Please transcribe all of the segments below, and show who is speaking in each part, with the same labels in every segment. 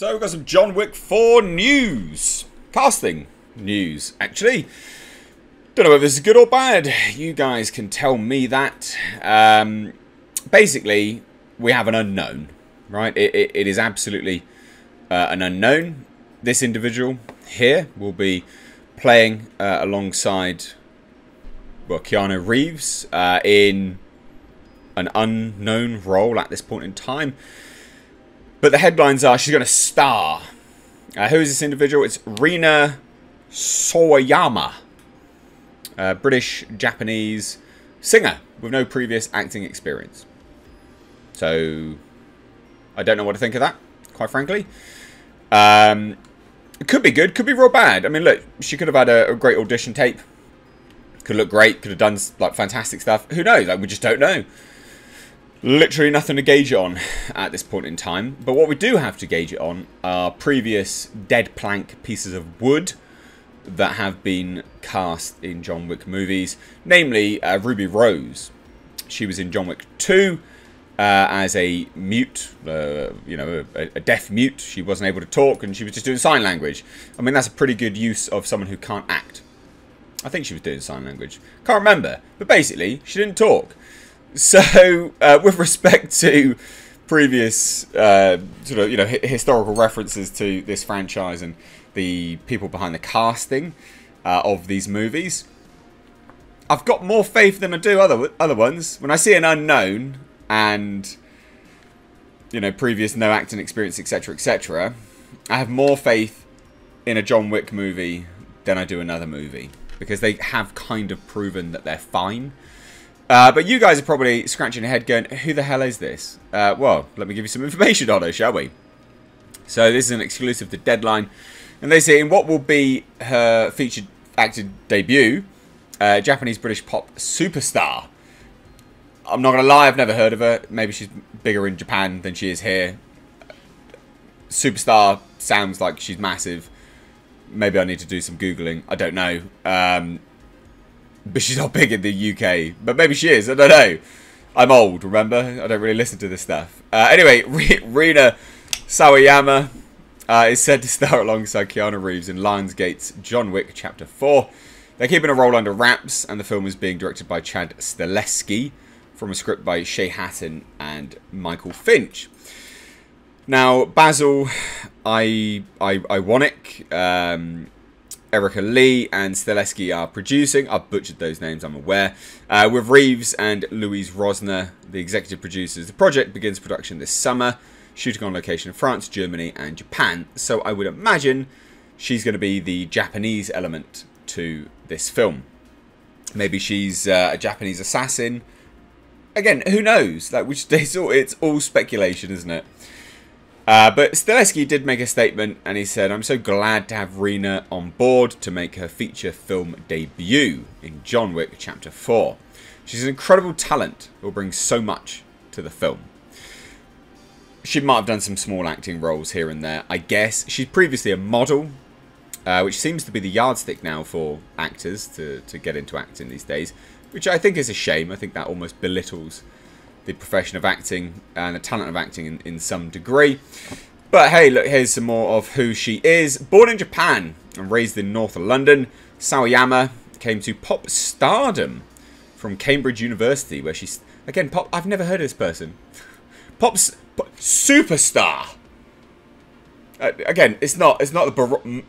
Speaker 1: So we've got some John Wick 4 news. Casting news, actually. Don't know whether this is good or bad. You guys can tell me that. Basically, we have an unknown, right? It is absolutely an unknown. This individual here will be playing alongside, well, Keanu Reeves in an unknown role at this point in time. But the headlines are she's going to star. Who is this individual? It's Rina Sawayama. British-Japanese singer with no previous acting experience. So, I don't know what to think of that, quite frankly. It could be good, could be real bad. I mean, look, she could have had a great audition tape. Could look great, could have done like fantastic stuff. Who knows? Like, we just don't know. Literally nothing to gauge it on at this point in time. But what we do have to gauge it on are previous dead plank pieces of wood that have been cast in John Wick movies. Namely, Ruby Rose. She was in John Wick 2 as a mute, a deaf mute. She wasn't able to talk and she was just doing sign language. I mean, that's a pretty good use of someone who can't act. I think she was doing sign language. Can't remember. But basically, she didn't talk. So, with respect to previous historical references to this franchise and the people behind the casting of these movies, I've got more faith than I do other ones. When I see an unknown and, previous no acting experience, etc., etc., I have more faith in a John Wick movie than I do another movie. Because they have kind of proven that they're fine. But you guys are probably scratching your head going, who the hell is this? Well, let me give you some information on her, shall we? So this is an exclusive to Deadline. And they say in what will be her featured acted debut, Japanese-British pop superstar. I'm not going to lie, I've never heard of her. Maybe she's bigger in Japan than she is here. Superstar sounds like she's massive. Maybe I need to do some Googling. I don't know. But she's not big in the UK. But maybe she is. I don't know. I'm old, remember? I don't really listen to this stuff. Anyway, Rina Sawayama is said to star alongside Keanu Reeves in Lionsgate's John Wick Chapter 4. They're keeping a role under wraps, and the film is being directed by Chad Stahelski from a script by Shay Hatton and Michael Finch. Now, Basil Iwanek, Erica Lee and Stahelski are producing. I've butchered those names, I'm aware. With Reeves and Louise Rosner, the executive producers. The project begins production this summer, shooting on location in France, Germany and Japan. So I would imagine she's going to be the Japanese element to this film. Maybe she's a Japanese assassin. Again, who knows? Like, it's all speculation, isn't it? But Stahelski did make a statement and he said, I'm so glad to have Rina on board to make her feature film debut in John Wick Chapter 4. She's an incredible talent who will bring so much to the film. She might have done some small acting roles here and there, I guess. She's previously a model, which seems to be the yardstick now for actors to get into acting these days, which I think is a shame. I think that almost belittles the profession of acting and the talent of acting in some degree. But hey, look, here's some more of who she is. Born in Japan and raised in North London, Sawayama came to pop stardom from Cambridge University, where she's, again, I've never heard of this person. Superstar. Again, it's not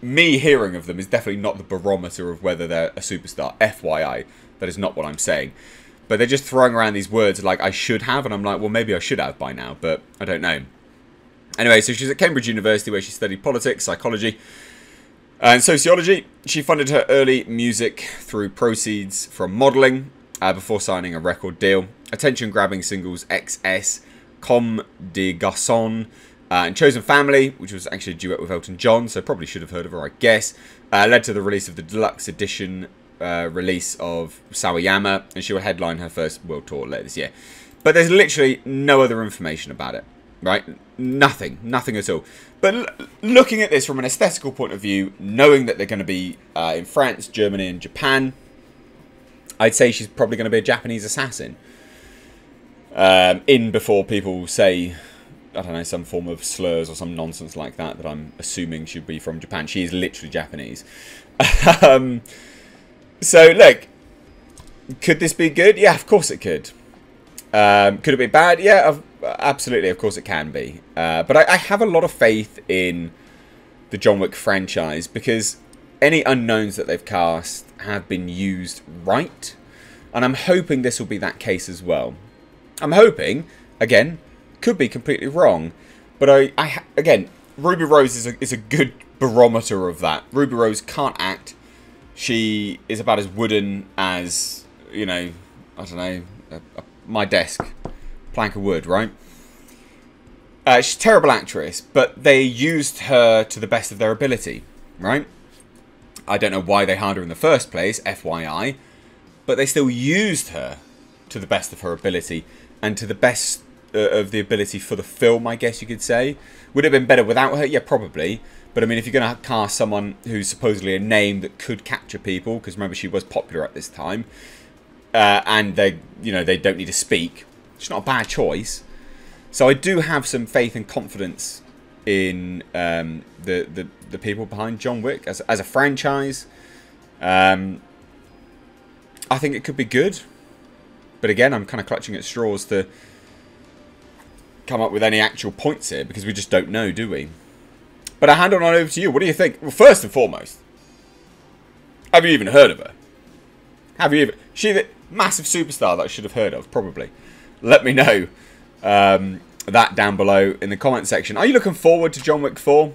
Speaker 1: me hearing of them is definitely not the barometer of whether they're a superstar. FYI, that is not what I'm saying. But they're just throwing around these words like I should have, and I'm like, well, maybe I should have by now, but I don't know. Anyway, so she's at Cambridge University where she studied politics, psychology, and sociology. She funded her early music through proceeds from modelling before signing a record deal. Attention-grabbing singles XS, Comme des Garçons, and Chosen Family, which was actually a duet with Elton John, so probably should have heard of her, I guess, led to the release of the deluxe edition release of Sawayama, and she will headline her first world tour later this year. But there's literally no other information about it, right? Nothing at all. But looking at this from an aesthetical point of view, knowing that they're going to be in France, Germany and Japan, I'd say she's probably going to be a Japanese assassin. In before people say I don't know, some form of slurs or some nonsense like that I'm assuming should be from Japan. She is literally Japanese. So, look, could this be good? Yeah, of course it could. Could it be bad? Yeah, absolutely, of course it can be. But I have a lot of faith in the John Wick franchise because any unknowns that they've cast have been used right. And I'm hoping this will be that case as well. I'm hoping, again, could be completely wrong. But again, Ruby Rose is a good barometer of that. Ruby Rose can't act. She is about as wooden as, you know, I don't know, my desk. Plank of wood, right? She's a terrible actress, but they used her to the best of their ability, right? I don't know why they hired her in the first place, FYI. But they still used her to the best of her ability. And to the best of the ability for the film, I guess you could say. Would it have been better without her? Yeah, probably. But I mean, if you're going to cast someone who's supposedly a name that could capture people, because remember she was popular at this time, and they don't need to speak, it's not a bad choice. So I do have some faith and confidence in the people behind John Wick as a franchise. I think it could be good, but again, I'm kind of clutching at straws to come up with any actual points here because we just don't know, do we? But I hand on over to you. What do you think? Well, first and foremost, have you even heard of her? Have you even? She the massive superstar that I should have heard of, probably. Let me know that down below in the comment section. Are you looking forward to John Wick 4?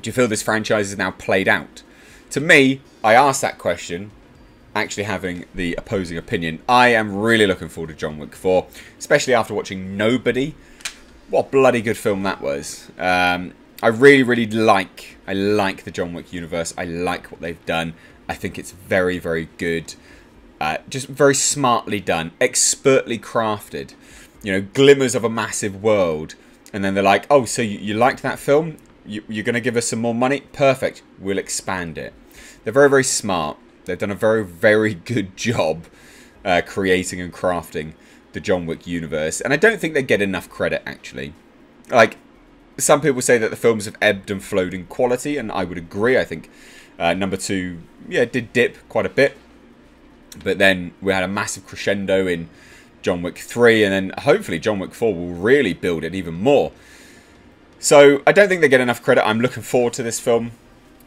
Speaker 1: Do you feel this franchise is now played out? To me, I asked that question, actually having the opposing opinion. I am really looking forward to John Wick 4, especially after watching Nobody. What a bloody good film that was. I really like the John Wick universe. I like what they've done. I think it's very, very good. Just very smartly done. Expertly crafted. You know, glimmers of a massive world. And then they're like, oh, so you liked that film? You're going to give us some more money? Perfect. We'll expand it. They're very, very smart. They've done a very, very good job creating and crafting the John Wick universe. And I don't think they get enough credit, actually. Like, some people say that the films have ebbed and flowed in quality, and I would agree. I think number 2, yeah, did dip quite a bit. But then we had a massive crescendo in John Wick 3, and then hopefully John Wick 4 will really build it even more. So I don't think they get enough credit. I'm looking forward to this film.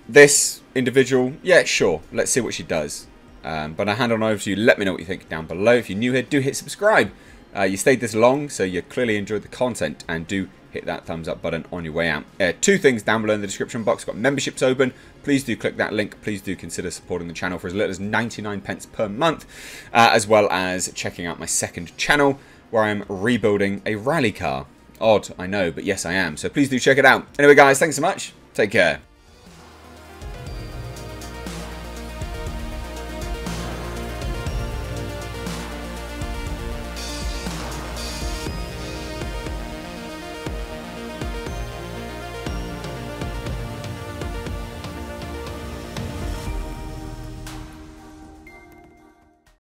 Speaker 1: This individual, yeah, sure. Let's see what she does. But I hand on over to you. Let me know what you think down below. If you're new here, do hit subscribe. You stayed this long, so you clearly enjoyed the content, and do hit that thumbs up button on your way out. 2 things down below in the description box. Got memberships open. Please do click that link. Please do consider supporting the channel for as little as 99p per month, as well as checking out my second channel where I'm rebuilding a rally car. Odd, I know, but yes I am. So please do check it out. Anyway guys, thanks so much. Take care.